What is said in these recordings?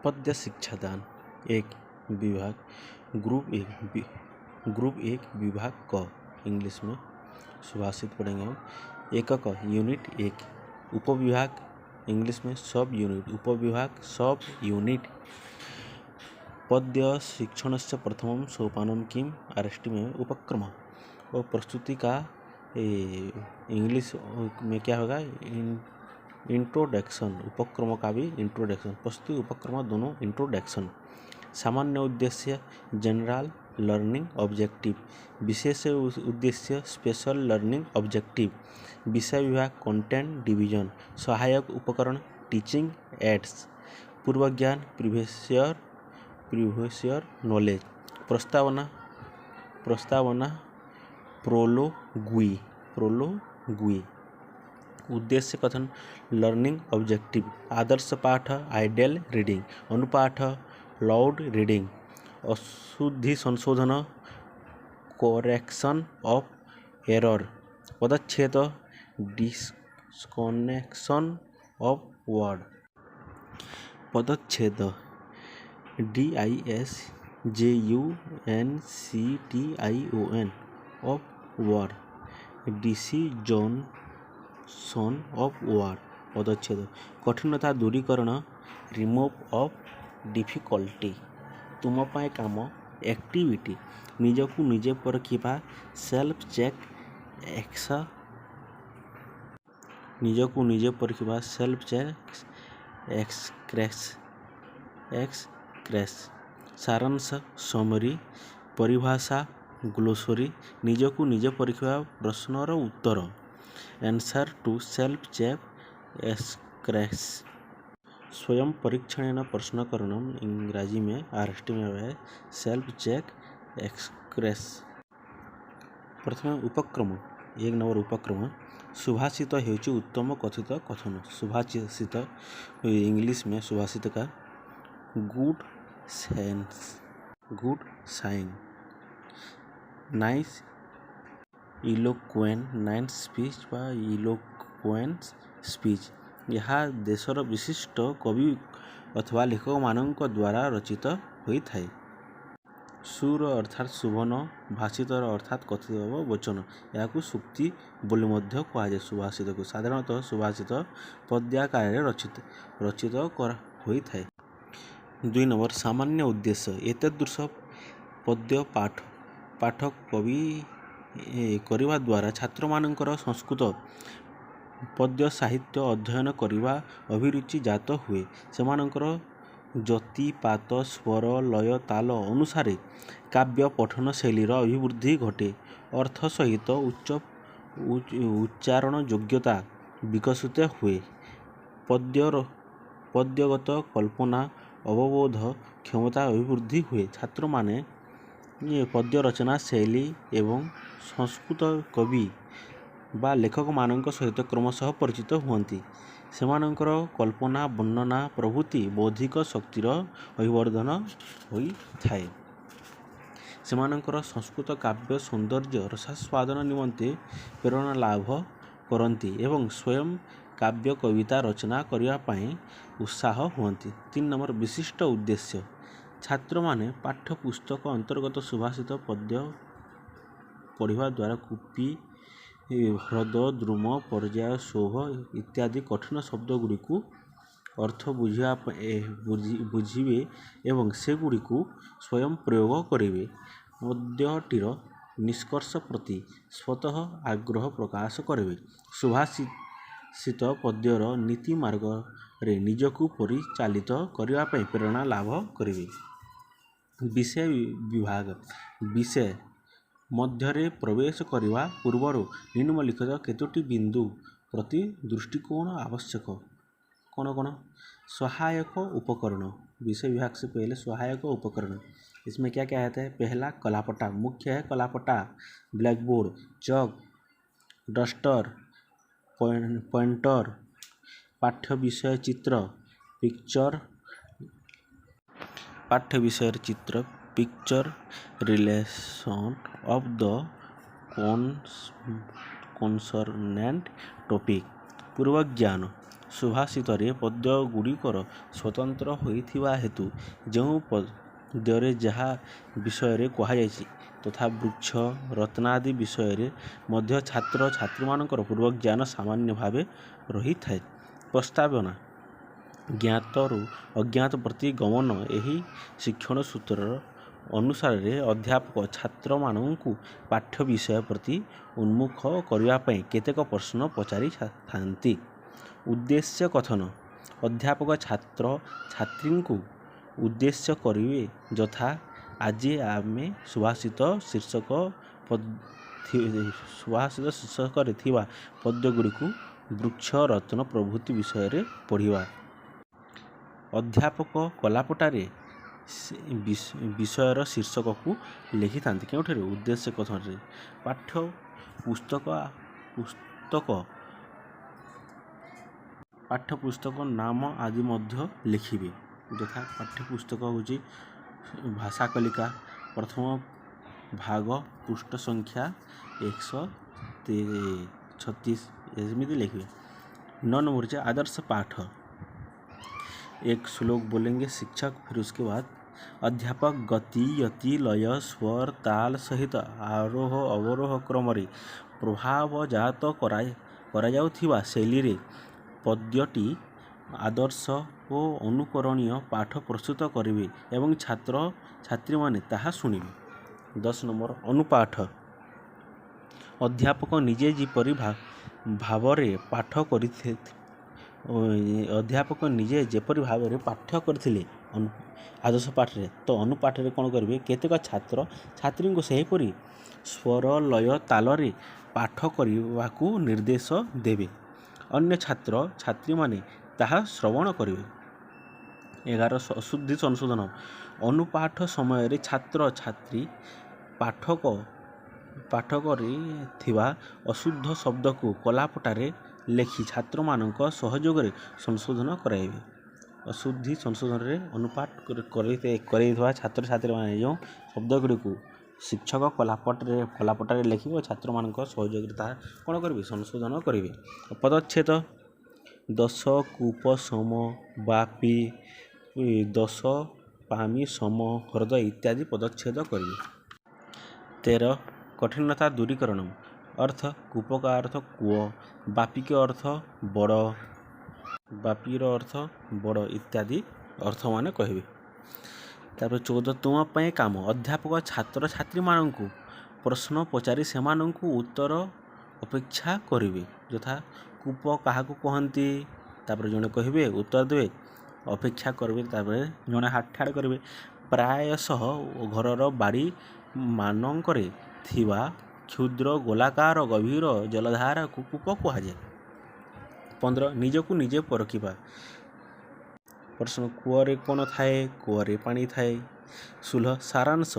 पद्य शिक्षादान एक विभाग ग्रुप एक विभाग क इंग्लिश में सुभाषित पढ़ेंगे हम। एकक यूनिट एक उपविभाग इंग्लिश में सब यूनिट उपविभाग सब यूनिट। पद्य शिक्षण से प्रथम सोपानम किम आरएसटी में उपक्रम और प्रस्तुति का इंग्लिश में क्या होगा इंट्रोडक्शन। उपक्रम का भी इंट्रोडक्शन, प्रस्तुति उपक्रम दोनों इंट्रोडक्शन। सामान्य उद्देश्य जनरल लर्निंग ऑब्जेक्टिव, विशेष उद्देश्य स्पेशल लर्निंग ऑब्जेक्टिव। विषय विभाग कंटेंट डिवीजन। सहायक उपकरण टीचिंग एड्स। पूर्व ज्ञान प्रीवियस नॉलेज। प्रस्तावना प्रोलोगुई। उद्देश्य कथन लर्निंग ऑब्जेक्टिव। आदर्श पाठ आइडियल रीडिंग। अनुपाठ लाउड रीडिंग। अशुद्धि संशोधन करेक्शन ऑफ एरर। पदच्छेद डिस्कनेक्शन ऑफ वर्ड। पदच्छेद DISJUNCTION of word. Decision of word. पदच्छेद कठिनता दूरीकरण रिमूव ऑफ डिफिकल्टी। तुम पाए काम एक्टिविटी। निजकु निजे परखिबा सेल्फ चेक एक्सक्रेस। सारांश समरी। परिभाषा ग्लोसरी। निजकु निजे परखिबा प्रश्नर उत्तर। Answer to self check exercise. स्वयं परीक्षणेन प्रश्नकरणम इंग्राजी में आरएसटी में है सेल्फ चेक एक्सक्रेस। प्रथम उपक्रम एक नंबर उपक्रम सुभाषित हेउची उत्तम कथित कथन। सुभाषित इंग्लिश में सुभाषित का good science nice eloquent speech. यह देशर विशिष्ट कवि अथवा लेखक मानक द्वारा रचित होता है। सुर अर्थात शोभन, भाषितर अर्थात कथित वचन। यह सूक्ति बोली मध्य कहुए सुभाषित को। साधारणतः सुभाषित पद्याकार रचित होता है। 2 नंबर सामान्य उद्देश्य एतदृश पद्य पाठ कवि करने द्वारा छात्र मानकर संस्कृत पद्य साहित्य अध्ययन करने अभिरुचि जात हुए। सेमानकर जति पात स्वर लय ताल अनुसार काव्य पठन शैलीर अभिवृद्धि घटे। अर्थ सहित उच्चारण योग्यता विकसित हुए। पद्यगत कल्पना अवबोध क्षमता अभिवृद्धि हुए। छात्र माने पद्य रचना शैली एवं संस्कृत कवि बा लेखक मानक सहित क्रमशः परिचित हुअन्ति। सेमानकर कल्पना वर्णना प्रभृति बौद्धिक शक्तिर अभिवर्धन होइथाए। सेमानकर संस्कृत काव्य सौंदर्य रसास्वादन निमंते प्रेरणा लाभ करन्ति एवं स्वयं काव्य कविता रचना करिया पाई उत्साह हुअन्ति। 3 नंबर विशिष्ट उद्देश्य छात्र माने पाठ्यपुस्तक अंतर्गत सुभाषित पद्य पढ़िबा द्वारा कुपी ह्रद द्रुम पर्याय शोभ इत्यादि कठिन शब्द गुड़िकु अर्थ बुझिबे एवं से गुड़िकु स्वयं प्रयोग करिवे। पद्यटीर निष्कर्ष प्रति स्वतः आग्रह प्रकाश करिवे। सुभाषित पद्यर नीति मार्ग रे निजकु परिचालित करिवा पई प्रेरणा लाभ करिवे। विषय विभाग विषय मध्यरे प्रवेश करिवा पूर्वरु निम्नलिखित केतोटी बिंदु प्रति दृष्टिकोण आवश्यक। कौन सहायक उपकरण। विषय विभाग से पहले सहायक उपकरण इसमें क्या क्या आता है। पहला कलापटा, मुख्य है कलापटा, black board, chalk, duster, pointer. पाठ्य विषय चित्र picture relation of the concernent topic. पूर्व ज्ञान ସୁଭାଷିତରେ ପଦ୍ୟଗୁଡ଼ିକର ସ୍ୱତନ୍ତ୍ର ହୋଇଥିବା ହେତୁ ଯେଉଁ ପଦ୍ୟରେ ଯାହା ବିଷୟରେ କୁହାଯାଇଛି ତଥା ବୃକ୍ଷ ରତ୍ନାଦି ବିଷୟରେ ମଧ୍ୟ ଛାତ୍ର ଛାତ୍ରୀମାନଙ୍କର ପୂର୍ବଜ୍ଞାନ ସାମାନ୍ୟ ଭାବେ ରହିଥାଏ। ପ୍ରସ୍ତାବନା ଜ୍ଞାତରୁ ଅଜ୍ଞାତ ପ୍ରତି ଗମନ ଏହି ଶିକ୍ଷଣ ସୂତ୍ରର ଅନୁସାରେ ଅଧ୍ୟାପକ ଛାତ୍ରମାନଙ୍କୁ ପାଠ୍ୟ ବିଷୟ ପ୍ରତି ଉନ୍ମୁଖ କରିବା ପାଇଁ କେତେକ ପ୍ରଶ୍ନ ପଚାରିଥାନ୍ତି। ଉଦ୍ଦେଶ୍ୟ କଥନ ଅଧ୍ୟାପକ ଛାତ୍ର ଛାତ୍ରୀଙ୍କୁ ଉଦ୍ଦେଶ୍ୟ କରିବେ ଯଥା ଆଜି ଆମେ ସୁଭାଷିତ ଶୀର୍ଷକରେ ଥିବା ପଦ୍ୟଗୁଡ଼ିକୁ ବୃକ୍ଷ ରତ୍ନ ପ୍ରଭୃତି ବିଷୟରେ ପଢ଼ିବା। ଅଧ୍ୟାପକ କଲାପଟାରେ ବିଷୟର ଶୀର୍ଷକକୁ ଲେଖିଥାନ୍ତି କେଉଁଠାରେ ଉଦ୍ଦେଶ୍ୟ କଥନରେ। ପାଠ୍ୟ ପୁସ୍ତକ ନାମ ଆଦି ମଧ୍ୟ ଲେଖିବେ ଯଥା ପାଠ୍ୟପୁସ୍ତକ ହେଉଛି ଭାଷା କଲିକା ପ୍ରଥମ ଭାଗ ପୃଷ୍ଠ ସଂଖ୍ୟା 136 एମିତି लिखिए। 9 नंबर से आदर्श पाठ एक श्लोक बोलेंगे शिक्षक, फिर उसके बाद अध्यापक गति यति लय स्वर ताल सहित आरोह अवरोह क्रमरे प्रभावजात କରାଯାଉଥିବା ଶୈଳୀରେ ପଦ୍ୟଟି ଆଦର୍ଶ ଓ ଅନୁକରଣୀୟ ପାଠ ପ୍ରସ୍ତୁତ କରିବେ ଏବଂ ଛାତ୍ର ଛାତ୍ରୀମାନେ ତାହା ଶୁଣିବେ। 10 ନମ୍ବର ଅନୁପାଠ ଅଧ୍ୟାପକ ନିଜେ ଯେପରି ଭାବରେ ପାଠ କରିଥିଲେ ଆଦର୍ଶ ପାଠରେ ତ ଅନୁପାଠରେ କ'ଣ କରିବେ କେତେକ ଛାତ୍ର ଛାତ୍ରୀଙ୍କୁ ସେହିପରି ସ୍ୱର ଲୟ ତାଳରେ ପାଠ କରିବାକୁ ନିର୍ଦ୍ଦେଶ ଦେବେ। ଅନ୍ୟ ଛାତ୍ର ଛାତ୍ରୀମାନେ ତାହା ଶ୍ରବଣ କରିବେ। 11 ଅଶୁଦ୍ଧି ସଂଶୋଧନ ଅନୁପାଠ ସମୟରେ ଛାତ୍ର ଛାତ୍ରୀ ପାଠ କରିଥିବା ଅଶୁଦ୍ଧ ଶବ୍ଦକୁ କଲାପଟାରେ ଲେଖି ଛାତ୍ରମାନଙ୍କ ସହଯୋଗରେ ସଂଶୋଧନ କରାଇବେ। ଅଶୁଦ୍ଧି ସଂଶୋଧନରେ ଅନୁପାଠ କରାଇଥିବା ଛାତ୍ରଛାତ୍ରୀମାନେ ଯେଉଁ ଶବ୍ଦଗୁଡ଼ିକୁ ଶିକ୍ଷକ କଲାପଟାରେ ଲେଖିବ ଛାତ୍ରମାନଙ୍କ ସହଯୋଗରେ ତାହା କ'ଣ କରିବେ ସଂଶୋଧନ କରିବେ। ପଦଚ୍ଛେଦ ଦଶ କୂପ ସମ ବାପି ଦଶ ପାମି ସମ ହ୍ରଦ ଇତ୍ୟାଦି ପଦଚ୍ଛେଦ କରିବେ। 13 कठिनता दूरीकरण अर्थ कूप का अर्थ कूଅ बापी के अर्थ बड़ बापीर अर्थ बड़ इत्यादि अर्थ मान कहे। तापर 14 तुम पे काम अध्यापक छात्र छात्री मानू प्रश्न पचारि से उत्तर अपेक्षा करेंगे यथा कूप क्या कहती तापर जड़े कहे उत्तर देवे अपेक्षा करेंगे तापर जड़े हाथ ठाड़ करेंगे। प्रायशः घरर बाड़ी मानकरे थिबा क्षुद्र गोलाकार गभीर जलधारा को कूप कहुए। 15 निजकू निजे परखिबा प्रश्न कूअरे कौन थाए कूअरे पानी थाए। 16 सारांश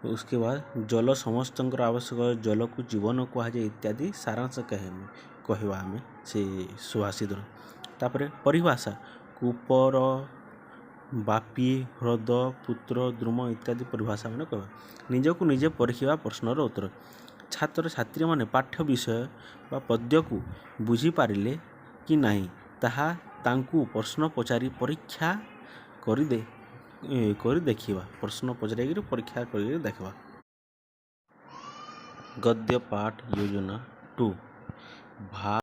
उसके बाद जल समस्त आवश्यक जल को जीवन कहुए इत्यादि सारांश कहवा आम से सुभाषित। तापर परिभाषा कूपर बापी ह्रद पुत्र द्रुम इत्यादि परिभाषा मैंने कह। निजकू निजे परीक्षा प्रश्नर उत्तर छात्र छात्री माने पाठ्य विषय बा पद्य को बुझी पारिले कि नहीं ताहा तांकू प्रश्न पचारि परीक्षा करी देखिबा प्रश्न पचारि परीक्षा करी देखिबा। गद्य पाठ योजना 2